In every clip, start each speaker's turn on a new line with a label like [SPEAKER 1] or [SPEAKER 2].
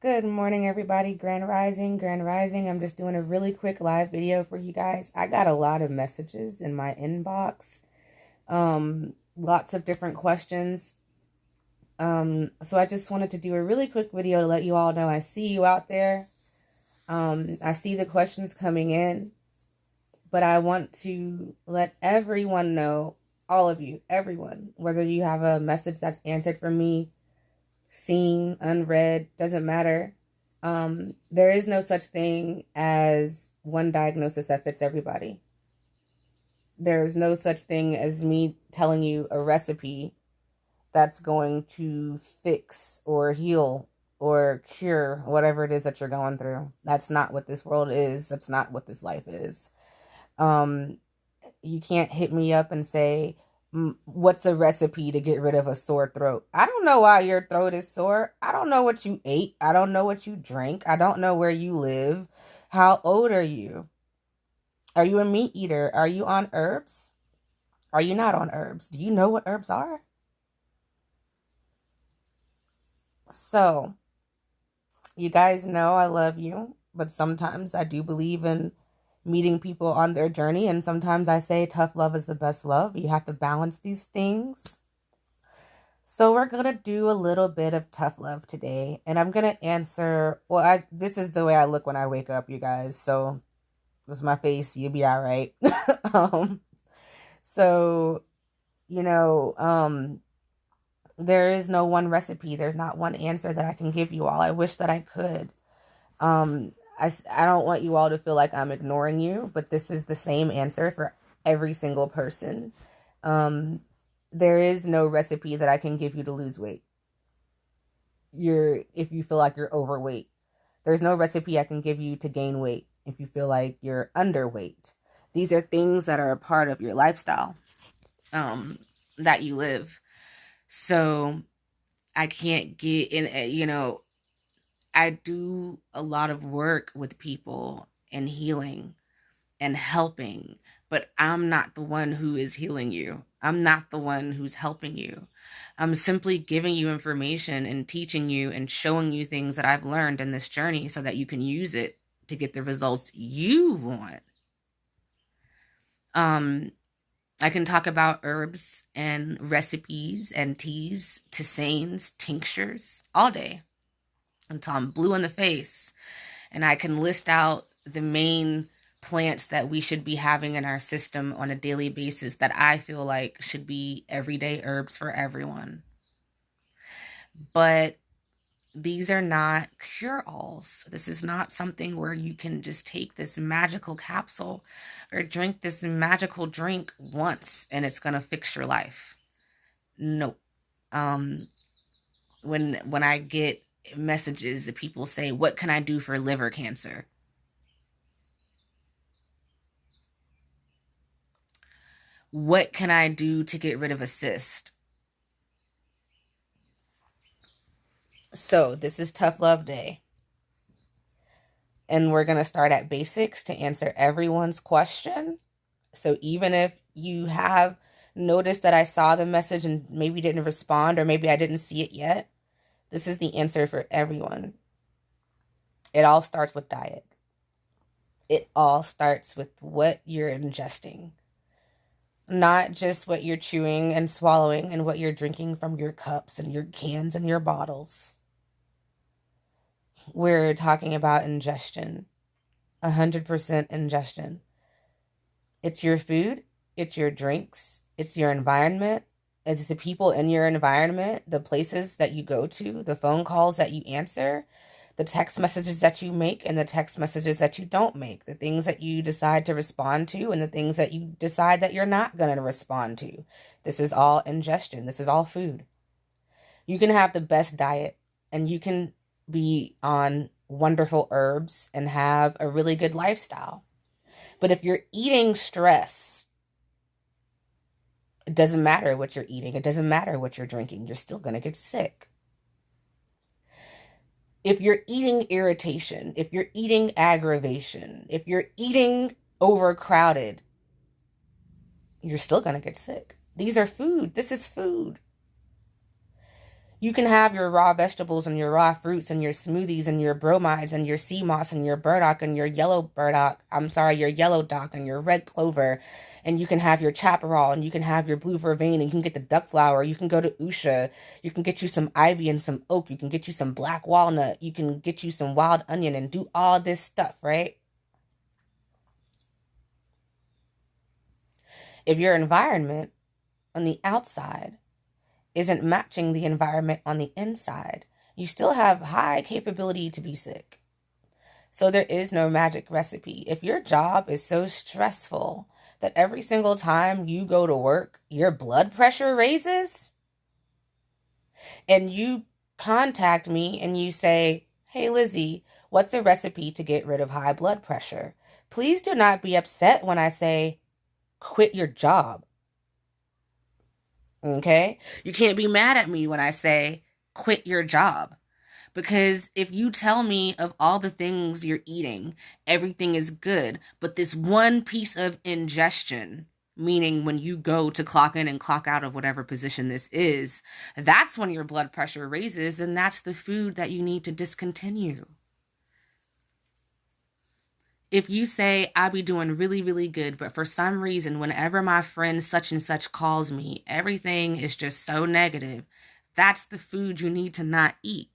[SPEAKER 1] Good morning, everybody. Grand Rising, Grand Rising. I'm just doing a really quick live video for you guys. I got a lot of messages in my inbox, lots of different questions. So I just wanted to do a really quick video to let you all know I see you out there. I see the questions coming in, but I want to let everyone know, all of you, everyone, whether you have a message that's answered for me, seen, unread, doesn't matter. There is no such thing as one diagnosis that fits everybody. There's no such thing as me telling you a recipe that's going to fix or heal or cure whatever it is that you're going through. That's not what this world is. That's not what this life is. You can't hit me up and say, what's a recipe to get rid of a sore throat? I don't know why your throat is sore. I don't know what you ate. I don't know what you drank. I don't know where you live. How old are you? Are you a meat eater? Are you on herbs? Are you not on herbs? Do you know what herbs are? So, you guys know I love you, but sometimes I do believe in meeting people on their journey, and sometimes I say tough love is the best love. You have to balance these things. So we're going to do a little bit of tough love today, and I'm going to answer, this is the way I look when I wake up, you guys, so this is my face, you'll be all right. So, there is no one recipe. There's not one answer that I can give you all. I wish that I could. I don't want you all to feel like I'm ignoring you, but this is the same answer for every single person. There is no recipe that I can give you to lose weight. If you feel like you're overweight. There's no recipe I can give you to gain weight if you feel like you're underweight. These are things that are a part of your lifestyle, that you live. So I can't get in, I do a lot of work with people and healing and helping, but I'm not the one who is healing you. I'm not the one who's helping you. I'm simply giving you information and teaching you and showing you things that I've learned in this journey so that you can use it to get the results you want. I can talk about herbs and recipes and teas, tisanes, tinctures all day until I'm blue in the face. And I can list out the main plants that we should be having in our system on a daily basis that I feel like should be everyday herbs for everyone. But these are not cure-alls. This is not something where you can just take this magical capsule or drink this magical drink once and it's going to fix your life. Nope. When I get messages that people say, what can I do for liver cancer? What can I do to get rid of a cyst? So this is Tough Love Day. And we're going to start at basics to answer everyone's question. So even if you have noticed that I saw the message and maybe didn't respond, or maybe I didn't see it yet, this is the answer for everyone. It all starts with diet. It all starts with what you're ingesting. Not just what you're chewing and swallowing and what you're drinking from your cups and your cans and your bottles. We're talking about ingestion. 100% ingestion. It's your food. It's your drinks. It's your environment. It's the people in your environment, the places that you go to, the phone calls that you answer, the text messages that you make and the text messages that you don't make, the things that you decide to respond to and the things that you decide that you're not going to respond to. This is all ingestion. This is all food. You can have the best diet and you can be on wonderful herbs and have a really good lifestyle. But if you're eating stress, it doesn't matter what you're eating. It doesn't matter what you're drinking. You're still going to get sick. If you're eating irritation, if you're eating aggravation, if you're eating overcrowded, you're still going to get sick. These are food. This is food. You can have your raw vegetables and your raw fruits and your smoothies and your bromides and your sea moss and your burdock and your yellow burdock. I'm sorry, your yellow dock and your red clover. And you can have your chaparral and you can have your blue vervain and you can get the duck flower. You can go to Usha. You can get you some ivy and some oak. You can get you some black walnut. You can get you some wild onion and do all this stuff, right? If your environment on the outside isn't matching the environment on the inside, you still have high capability to be sick. So there is no magic recipe. If your job is so stressful that every single time you go to work, your blood pressure raises, and you contact me and you say, "Hey, Lizzy, what's a recipe to get rid of high blood pressure?" Please do not be upset when I say, quit your job. Okay? You can't be mad at me when I say, quit your job. Because if you tell me of all the things you're eating, everything is good, but this one piece of ingestion, meaning when you go to clock in and clock out of whatever position this is, that's when your blood pressure raises, and that's the food that you need to discontinue. If you say, "I be doing really, really good, but for some reason, whenever my friend such and such calls me, everything is just so negative," that's the food you need to not eat.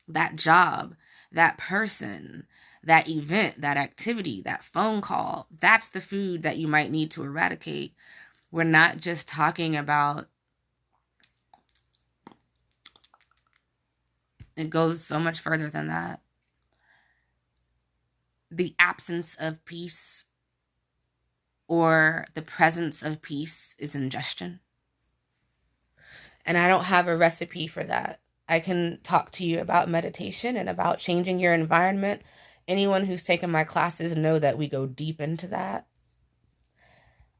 [SPEAKER 1] That job, that person, that event, that activity, that phone call, that's the food that you might need to eradicate. We're not just talking about, it goes so much further than that. The absence of peace or the presence of peace is ingestion. And I don't have a recipe for that. I can talk to you about meditation and about changing your environment. Anyone who's taken my classes know that we go deep into that.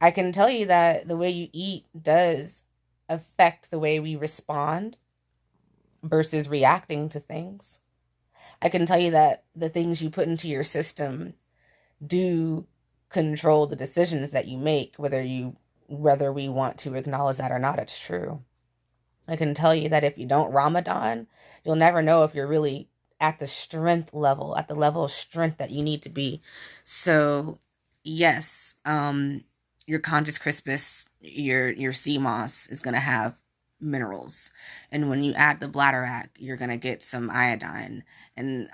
[SPEAKER 1] I can tell you that the way you eat does affect the way we respond versus reacting to things. I can tell you that the things you put into your system do control the decisions that you make, whether we want to acknowledge that or not. It's true. I can tell you that if you don't Ramadan, you'll never know if you're really at the strength level, at the level of strength that you need to be. So, yes, your conscious crispus, your sea moss is going to have minerals, and when you add the bladderwrack, you're going to get some iodine. And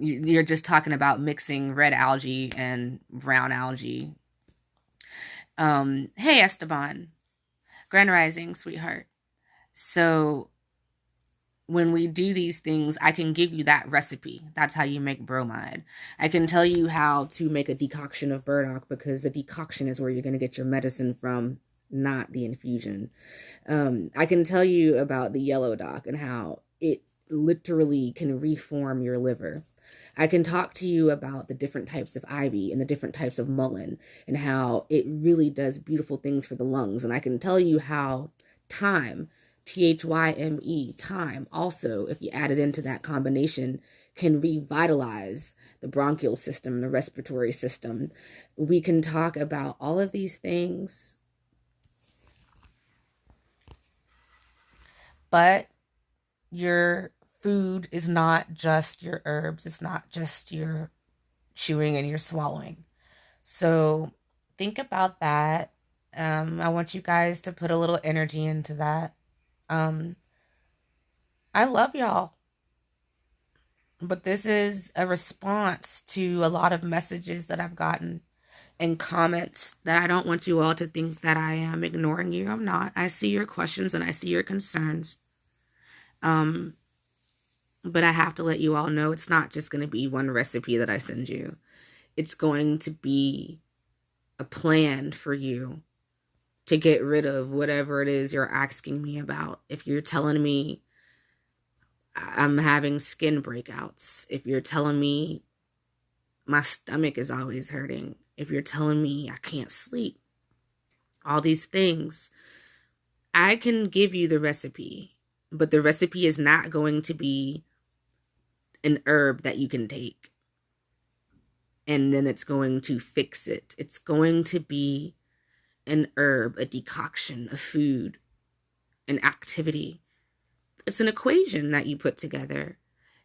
[SPEAKER 1] you're just talking about mixing red algae and brown algae. Hey, Esteban, Grand Rising, sweetheart. So when we do these things, I can give you that recipe. That's how you make bromide. I can tell you how to make a decoction of burdock, because the decoction is where you're going to get your medicine from, not the infusion. I can tell you about the yellow dock and how it literally can reform your liver. I can talk to you about the different types of ivy and the different types of mullein and how it really does beautiful things for the lungs. And I can tell you how thyme, Thyme, thyme, also, if you add it into that combination, can revitalize the bronchial system, the respiratory system. We can talk about all of these things, but your food is not just your herbs. It's not just your chewing and your swallowing. So think about that. I want you guys to put a little energy into that. I love y'all. But this is a response to a lot of messages that I've gotten and comments that I don't want you all to think that I am ignoring you. I'm not. I see your questions and I see your concerns. But I have to let you all know it's not just going to be one recipe that I send you. It's going to be a plan for you to get rid of whatever it is you're asking me about. If you're telling me I'm having skin breakouts, if you're telling me my stomach is always hurting, if you're telling me I can't sleep, all these things, I can give you the recipe, but the recipe is not going to be an herb that you can take and then it's going to fix it. It's going to be an herb, a decoction, a food, an activity It's an equation that you put together.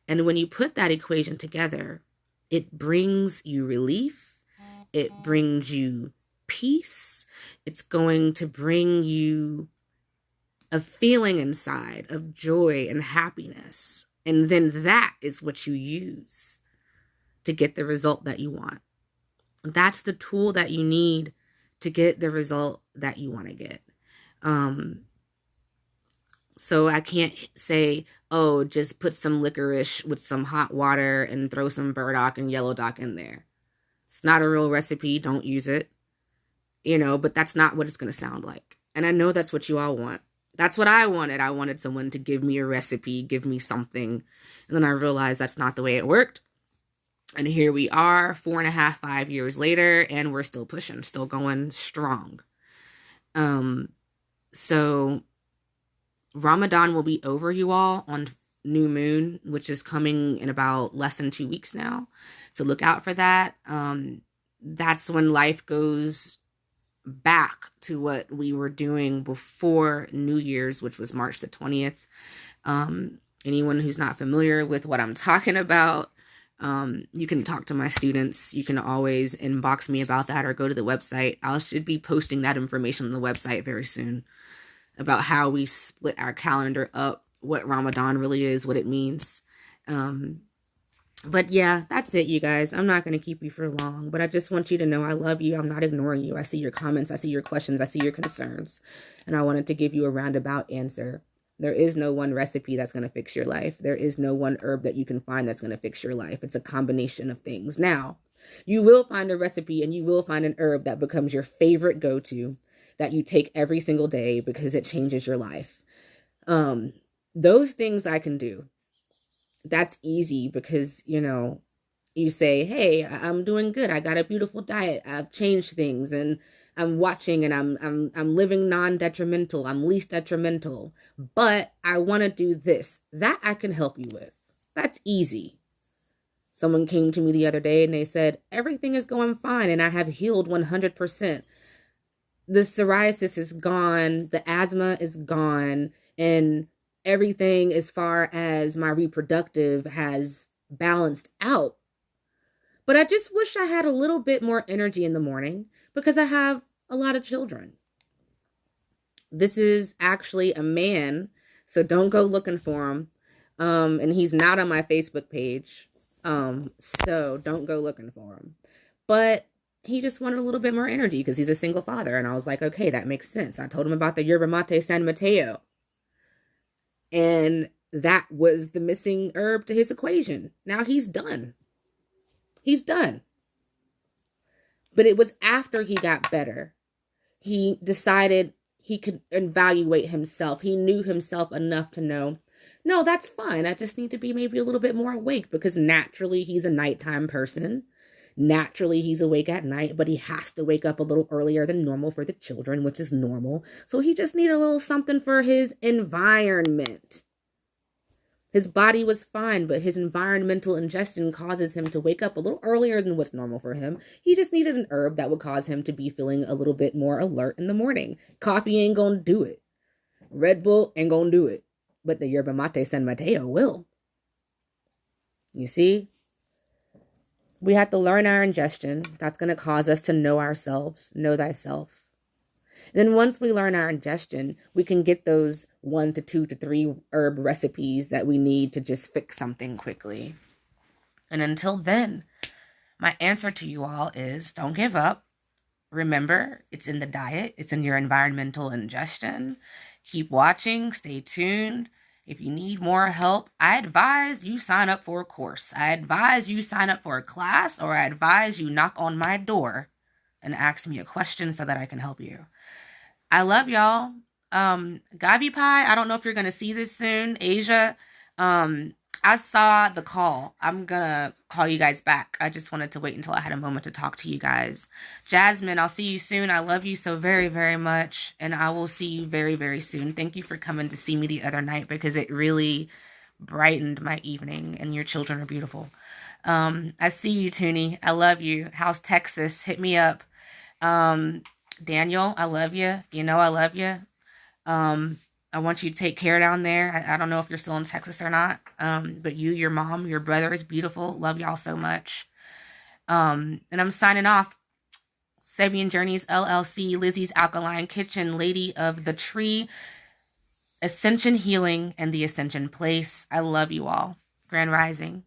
[SPEAKER 1] And when you put that equation together, it brings you relief. It brings you peace. It's going to bring you a feeling inside of joy and happiness. And then that is what you use to get the result that you want. That's the tool that you need to get the result that you want to get. So I can't say, oh, just put some licorice with some hot water and throw some burdock and yellow dock in there. It's not a real recipe. Don't use it. But that's not what it's going to sound like. And I know that's what you all want. That's what I wanted. I wanted someone to give me a recipe, give me something. And then I realized that's not the way it worked. And here we are 4.5, 5 years later, and we're still pushing, still going strong. So Ramadan will be over, you all, on New Moon, which is coming in about less than 2 weeks now. So look out for that. That's when life goes back to what we were doing before New Year's, which was March the 20th. Anyone who's not familiar with what I'm talking about, you can talk to my students. You can always inbox me about that or go to the website. I should be posting that information on the website very soon about how we split our calendar up, what Ramadan really is, what it means. But yeah, that's it, you guys. I'm not going to keep you for long, but I just want you to know I love you. I'm not ignoring you. I see your comments. I see your questions. I see your concerns. And I wanted to give you a roundabout answer. There is no one recipe that's going to fix your life. There is no one herb that you can find that's going to fix your life. It's a combination of things. Now, you will find a recipe and you will find an herb that becomes your favorite go-to that you take every single day because it changes your life. Those things I can do. That's easy because, you say, hey, I'm doing good. I got a beautiful diet. I've changed things and I'm watching and I'm living non-detrimental. I'm least detrimental, but I want to do this. That I can help you with. That's easy. Someone came to me the other day and they said, everything is going fine and I have healed 100%. The psoriasis is gone. The asthma is gone. And everything as far as my reproductive has balanced out. But I just wish I had a little bit more energy in the morning because I have a lot of children. This is actually a man, so don't go looking for him. And he's not on my Facebook page, so don't go looking for him. But he just wanted a little bit more energy because he's a single father. And I was like, okay, that makes sense. I told him about the yerba mate San Mateo. And that was the missing herb to his equation. Now he's done. He's done. But it was after he got better. He decided he could evaluate himself. He knew himself enough to know, no, that's fine. I just need to be maybe a little bit more awake because naturally he's a nighttime person. Naturally, he's awake at night, but he has to wake up a little earlier than normal for the children, which is normal. So he just needed a little something for his environment. His body was fine, but his environmental ingestion causes him to wake up a little earlier than what's normal for him. He just needed an herb that would cause him to be feeling a little bit more alert in the morning. Coffee ain't gonna do it. Red Bull ain't gonna do it. But the yerba mate San Mateo will. You see? We have to learn our ingestion. That's going to cause us to know ourselves, know thyself. Then once we learn our ingestion, we can get those 1 to 2 to 3 herb recipes that we need to just fix something quickly. And until then, my answer to you all is don't give up. Remember, it's in the diet. It's in your environmental ingestion. Keep watching. Stay tuned. If you need more help, I advise you sign up for a course. I advise you sign up for a class, or I advise you knock on my door and ask me a question so that I can help you. I love y'all. Gavi Pie, I don't know if you're going to see this soon. Asia, I saw the call. I'm going to call you guys back. I just wanted to wait until I had a moment to talk to you guys. Jasmine, I'll see you soon. I love you so very, very much. And I will see you very, very soon. Thank you for coming to see me the other night because it really brightened my evening and your children are beautiful. I see you, Toonie. I love you. How's Texas? Hit me up. Daniel, I love you. You know I love you. I want you to take care down there. I don't know if you're still in Texas or not. But you, your mom, your brother is beautiful. Love y'all so much. And I'm signing off. Sabian Journeys LLC, Lizzy's Alkaline Kitchen, Lady of the Tree, Ascension Healing, and the Ascension Place. I love you all. Grand Rising.